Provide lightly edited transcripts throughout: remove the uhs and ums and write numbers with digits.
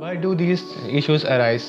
Why do these issues arise?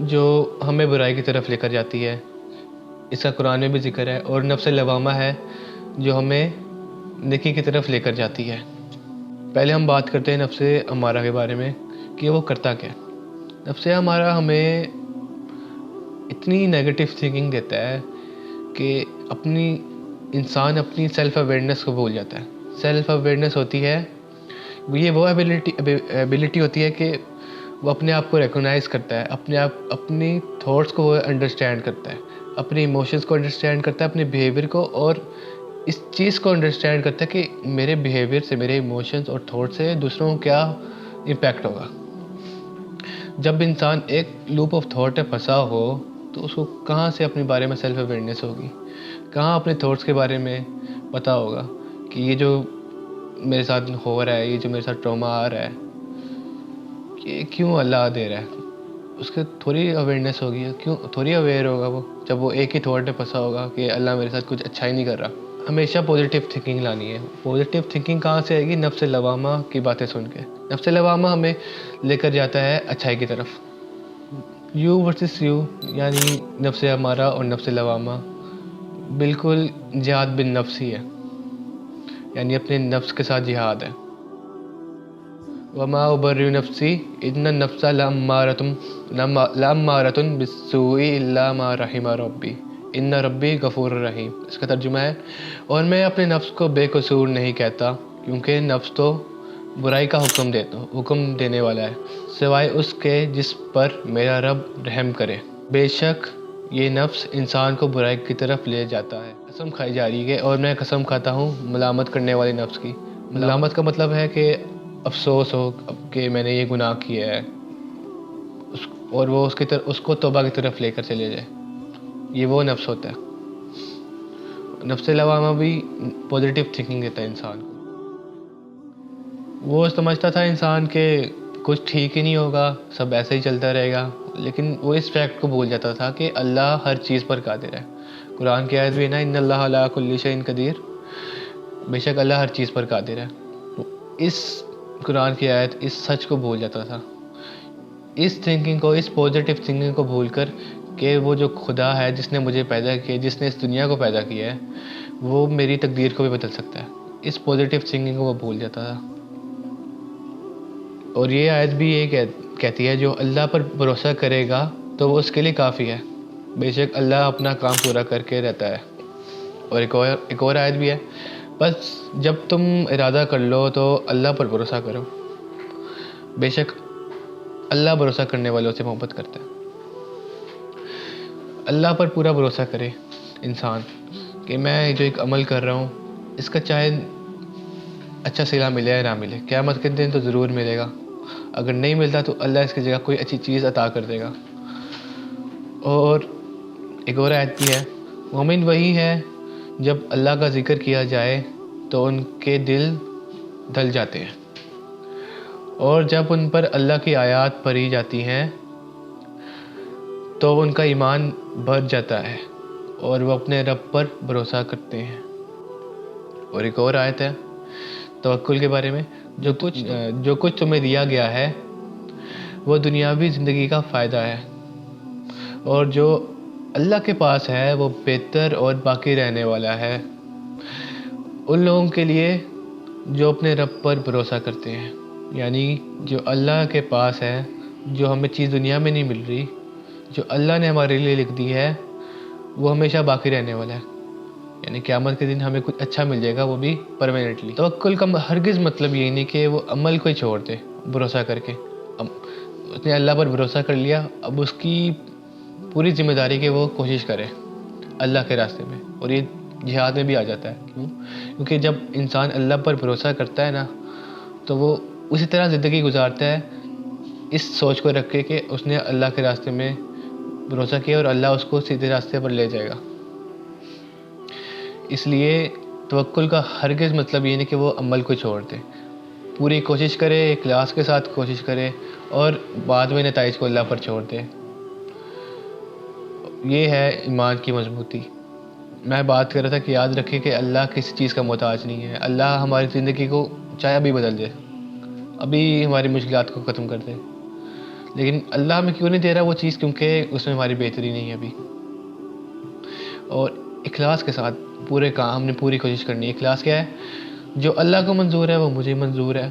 جو ہمیں برائی کی طرف لے کر جاتی ہے، اس کا قرآن میں بھی ذکر ہے، اور نفس لوامہ ہے جو ہمیں نیکی کی طرف لے کر جاتی ہے۔ پہلے ہم بات کرتے ہیں نفس امارہ کے بارے میں کہ وہ کرتا کیا ہے۔ نفس امارہ ہمیں اتنی نیگیٹو تھنکنگ دیتا ہے کہ انسان اپنی سیلف اویئرنیس کو بھول جاتا ہے۔ سیلف اویئرنیس ہوتی ہے، یہ وہ ایبیلٹی ہوتی ہے کہ وہ اپنے آپ کو ریکگنائز کرتا ہے، اپنی تھاٹس کو وہ انڈرسٹینڈ کرتا ہے، اپنے ایموشنس کو انڈرسٹینڈ کرتا ہے، اپنے بیہیویئر کو، اور اس چیز کو انڈرسٹینڈ کرتا ہے کہ میرے بیہیویئر سے، میرے ایموشنس اور تھاٹ سے دوسروں کو کیا امپیکٹ ہوگا۔ جب انسان ایک لوپ آف تھاٹ میں پھنسا ہو تو اس کو کہاں سے اپنے بارے میں سیلف اویئرنیس ہوگی، کہاں اپنے تھاٹس کے بارے میں پتہ ہوگا کہ یہ جو میرے ساتھ ہو رہا ہے، یہ جو میرے ساتھ ٹراما آ رہا ہے، کہ کیوں اللہ دے رہا ہے، اس کے تھوڑی اویئرنیس ہوگی، کیوں تھوڑی اویئر ہوگا وہ، جب وہ ایک ہی تھاٹ میں پھنسا ہوگا کہ اللہ میرے ساتھ کچھ اچھا ہی نہیں کر رہا۔ ہمیشہ پازیٹیو تھنکنگ لانی ہے۔ پازیٹیو تھنکنگ کہاں سے آئے گی؟ نفس لوامہ کی باتیں سن کے۔ نفس لوامہ ہمیں لے کر جاتا ہے اچھائی کی طرف۔ یو ورسس یو، یعنی نفس امارہ اور نفس لوامہ بالکل جہاد بن نفس ہی ہے، یعنی اپنے نفس کے ساتھ جہاد ہے۔ وما ابرئ نفسی ان النفس لامارۃ بالسوء الا ما رحم ربی ان ربی غفور رحیم۔ اس کا ترجمہ ہے، اور میں اپنے نفس کو بے قصور نہیں کہتا، کیونکہ نفس تو برائی کا حکم دینے والا ہے، سوائے اس کے جس پر میرا رب رحم کرے۔ بے شک یہ نفس انسان کو برائی کی طرف لے جاتا ہے۔ قسم کھائی جا رہی ہے، اور میں قسم کھاتا ہوں ملامت کرنے والے نفس کی۔ ملامت کا مطلب ہے کہ افسوس ہو کہ میں نے یہ گناہ کیا ہے، اور وہ اس کو توبہ کی طرف لے کر چلے جائے، یہ وہ نفس ہوتا ہے۔ نفس لوامہ بھی پازیٹیو تھنکنگ دیتا ہے انسان کو۔ وہ سمجھتا تھا انسان کہ کچھ ٹھیک ہی نہیں ہوگا، سب ایسے ہی چلتا رہے گا، لیکن وہ اس فیکٹ کو بھول جاتا تھا کہ اللہ ہر چیز پر قادر ہے۔ قرآن کی آیت بھی ہے نا، ان اللہ علی کل شیء قدیر، بے شک اللہ ہر چیز پر قادر ہے۔ اس قرآن کی آیت اس سچ کو بھول جاتا تھا، اس تھنکنگ کو، اس پازیٹیو تھنکنگ کو بھول کر کہ وہ جو خدا ہے جس نے مجھے پیدا کیا، جس نے اس دنیا کو پیدا کیا ہے، وہ میری تقدیر کو بھی بدل سکتا ہے، اس پازیٹیو تھنکنگ کو وہ بھول جاتا تھا۔ اور یہ آیت بھی یہ کہتی ہے، جو اللہ پر بھروسہ کرے گا تو وہ اس کے لیے کافی ہے، بے شک اللہ اپنا کام پورا کر کے رہتا ہے۔ اور ایک اور آیت بھی ہے، بس جب تم ارادہ کر لو تو اللہ پر بھروسہ کرو، بے شک اللہ بھروسہ کرنے والوں سے محبت کرتا ہے۔ اللہ پر پورا بھروسہ کرے انسان کہ میں جو ایک عمل کر رہا ہوں، اس کا چاہے اچھا صلہ ملے یا نہ ملے، قیامت کے دن تو ضرور ملے گا، اگر نہیں ملتا تو اللہ اس کی جگہ کوئی اچھی چیز عطا کر دے گا۔ اور ایک اور آیت بھی ہے، مومن وہی ہے جب اللہ کا ذکر کیا جائے تو ان کے دل دھل جاتے ہیں، اور جب ان پر اللہ کی آیات پڑھی جاتی ہیں تو ان کا ایمان بڑھ جاتا ہے اور وہ اپنے رب پر بھروسہ کرتے ہیں۔ اور ایک اور آیت ہے توکل کے بارے میں، جو کچھ تمہیں دیا گیا ہے وہ دنیاوی زندگی کا فائدہ ہے، اور جو اللہ کے پاس ہے وہ بہتر اور باقی رہنے والا ہے ان لوگوں کے لیے جو اپنے رب پر بھروسہ کرتے ہیں۔ یعنی جو اللہ کے پاس ہے، جو ہمیں چیز دنیا میں نہیں مل رہی، جو اللہ نے ہمارے لیے لکھ دی ہے، وہ ہمیشہ باقی رہنے والا ہے، یعنی قیامت کے دن ہمیں کچھ اچھا مل جائے گا، وہ بھی پرماننٹلی۔ توکل کا ہرگز مطلب یہ نہیں کہ وہ عمل کو ہی چھوڑ دے بھروسہ کر کے۔ اس نے اللہ پر بھروسہ کر لیا، اب اس کی پوری ذمہ داری کہ وہ کوشش کرے اللہ کے راستے میں، اور یہ جہاد میں بھی آ جاتا ہے۔ کیونکہ جب انسان اللہ پر بھروسہ کرتا ہے نا، تو وہ اسی طرح زندگی گزارتا ہے، اس سوچ کو رکھ کے کہ اس نے اللہ کے راستے میں بھروسہ کیا اور اللہ اس کو سیدھے راستے پر لے جائے گا۔ اس لیے توکل کا ہرگز مطلب یہ نہیں کہ وہ عمل کو چھوڑ دے، پوری کوشش کرے، اخلاص کے ساتھ کوشش کرے، اور بعد میں نتائج کو اللہ پر چھوڑ دے۔ یہ ہے ایمان کی مضبوطی۔ میں بات کر رہا تھا کہ یاد رکھیں کہ اللہ کسی چیز کا محتاج نہیں ہے۔ اللہ ہماری زندگی کو چاہے ابھی بدل دے، ابھی ہماری مشکلات کو ختم کر دے، لیکن اللہ ہمیں کیوں نہیں دے رہا وہ چیز؟ کیونکہ اس میں ہماری بہتری نہیں ہے ابھی. اور اخلاص کے ساتھ پورے کام ہم نے پوری کوشش کرنی ہے. اخلاص کیا ہے؟ جو اللہ کو منظور ہے وہ مجھے منظور ہے،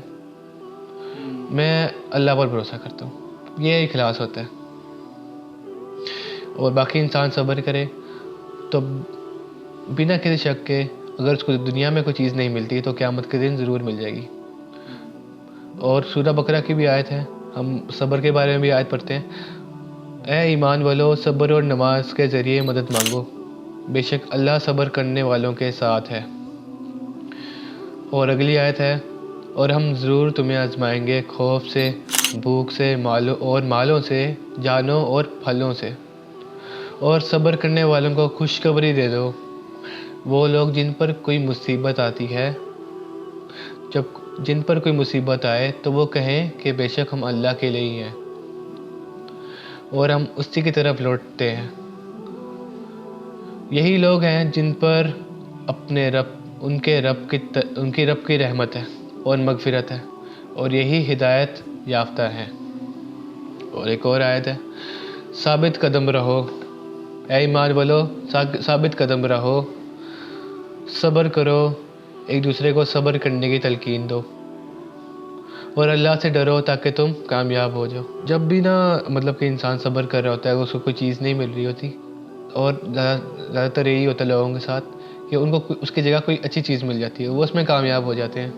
میں اللہ پر بھروسہ کرتا ہوں، یہ اخلاص ہوتا ہے. اور باقی انسان صبر کرے تو بنا کسی شک کے اگر اس کو دنیا میں کوئی چیز نہیں ملتی تو قیامت کے دن ضرور مل جائے گی. اور سورہ بقرہ کی بھی آیت ہے، ہم صبر کے بارے میں بھی آیت پڑھتے ہیں، اے ایمان والو صبر اور نماز کے ذریعے مدد مانگو، بے شک اللہ صبر کرنے والوں کے ساتھ ہے. اور اگلی آیت ہے، اور ہم ضرور تمہیں آزمائیں گے خوف سے، بھوک سے، مالوں سے، جانوں اور پھلوں سے، اور صبر کرنے والوں کو خوشخبری دے دو، وہ لوگ جن پر کوئی مصیبت آتی ہے، جن پر کوئی مصیبت آئے تو وہ کہیں کہ بے شک ہم اللہ کے لیے ہی ہیں اور ہم اسی کی طرف لوٹتے ہیں. یہی لوگ ہیں جن پر ان کے رب کی رحمت ہے اور مغفرت ہے، اور یہی ہدایت یافتہ ہیں. اور ایک اور آیت ہے، ثابت قدم رہو اے ایمان والو، ثابت قدم رہو، صبر کرو، ایک دوسرے کو صبر کرنے کی تلقین دو، اور اللہ سے ڈرو تاکہ تم کامیاب ہو جاؤ. جب بھی مطلب کہ انسان صبر کر رہا ہوتا ہے، اس کو کوئی چیز نہیں مل رہی ہوتی، اور زیادہ تر یہی ہوتا ہے لوگوں کے ساتھ کہ ان کو اس کی جگہ کوئی اچھی چیز مل جاتی ہے، وہ اس میں کامیاب ہو جاتے ہیں.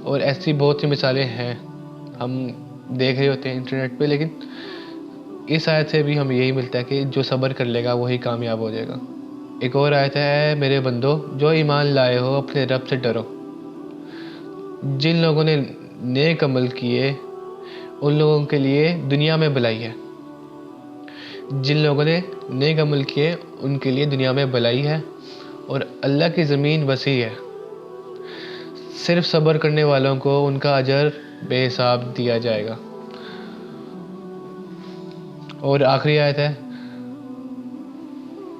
اور ایسی بہت سی مثالیں ہیں ہم دیکھ رہے ہوتے ہیں انٹرنیٹ پہ. لیکن اس آیت سے بھی ہمیں یہی ملتا ہے کہ جو صبر کر لے گا وہی کامیاب ہو جائے گا. ایک اور آیت ہے، اے میرے بندو جو ایمان لائے ہو اپنے رب سے ڈرو، جن لوگوں نے نیک عمل کیے ان لوگوں کے لیے دنیا میں بھلائی ہے. جن لوگوں نے نیک عمل کیے ان کے لیے دنیا میں بھلائی ہے، اور اللہ کی زمین وسیع ہے، صرف صبر کرنے والوں کو ان کا اجر بے حساب دیا جائے گا. اور آخری آیت ہے،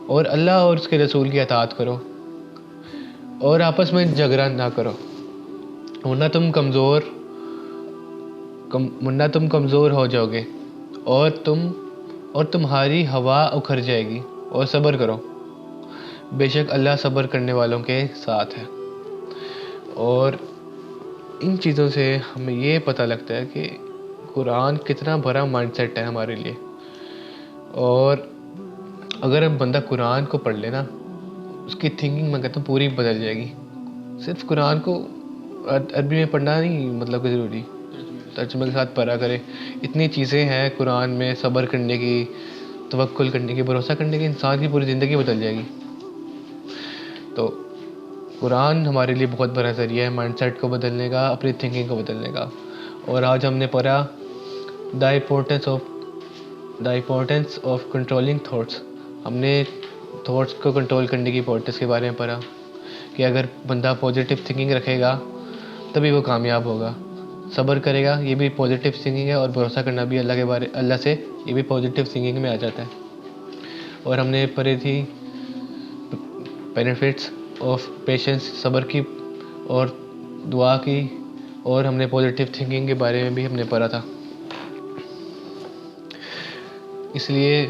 اور اللہ اور اس کے رسول کی اطاعت کرو اور آپس میں جھگڑا نہ کرو، ورنہ تم کمزور ہو جاؤ گے اور تمہاری ہوا اکھڑ جائے گی. اور صبر کرو، بے شک اللہ صبر کرنے والوں کے ساتھ ہے. اور ان چیزوں سے ہمیں یہ پتہ لگتا ہے کہ قرآن کتنا بڑا مائنڈ سیٹ ہے ہمارے لیے. اور اگر بندہ قرآن کو پڑھ لے نا، اس کی تھنکنگ میں کہتا ہوں پوری بدل جائے گی. صرف قرآن کو عربی میں پڑھنا نہیں مطلب کہ ضروری، ترجمے کے ساتھ پڑھا کرے. اتنی چیزیں ہیں قرآن میں صبر کرنے کی، توکل کرنے کی، بھروسہ کرنے کی، انسان کی پوری زندگی بدل جائے گی. تو قرآن ہمارے لیے بہت بڑا ذریعہ ہے مائنڈ سیٹ کو بدلنے کا، اپنی تھنکنگ کو بدلنے کا. اور آج ہم نے پڑھا the importance of controlling thoughts. ہم نے تھاٹس کو کنٹرول کرنے کی امپورٹینس کے بارے میں پڑھا کہ اگر بندہ پازیٹیو تھنکنگ رکھے گا تبھی وہ کامیاب ہوگا. صبر کرے گا یہ بھی پازیٹیو تھنکنگ ہے، اور بھروسہ کرنا بھی اللہ سے یہ بھی پازیٹیو تھنکنگ میں آ جاتا ہے. اور ہم نے پڑھی تھی بینیفٹس آف پیشنس، صبر کی اور دعا کی، اور ہم نے پازیٹیو تھنکنگ کے بارے میں بھی ہم نے پڑھا تھا. اس لیے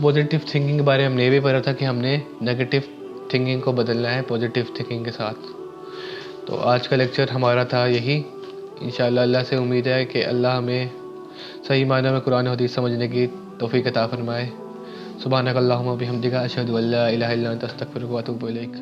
پازیٹیو تھنکنگ کے بارے میں ہم نے یہ بھی پڑھا تھا کہ ہم نے نگیٹیو تھنکنگ کو بدلنا ہے پازیٹیو تھنکنگ کے ساتھ. تو آج کا لیکچر ہمارا تھا یہی. انشاءاللہ اللہ سے امید ہے کہ اللہ ہمیں صحیح معنی میں قرآن و حدیث سمجھنے کی توفیق عطا فرمائے. سبحانک اللہم و بحمدک، اشہد ان لا الہ الا انت، استغفرک و اتوب الیک.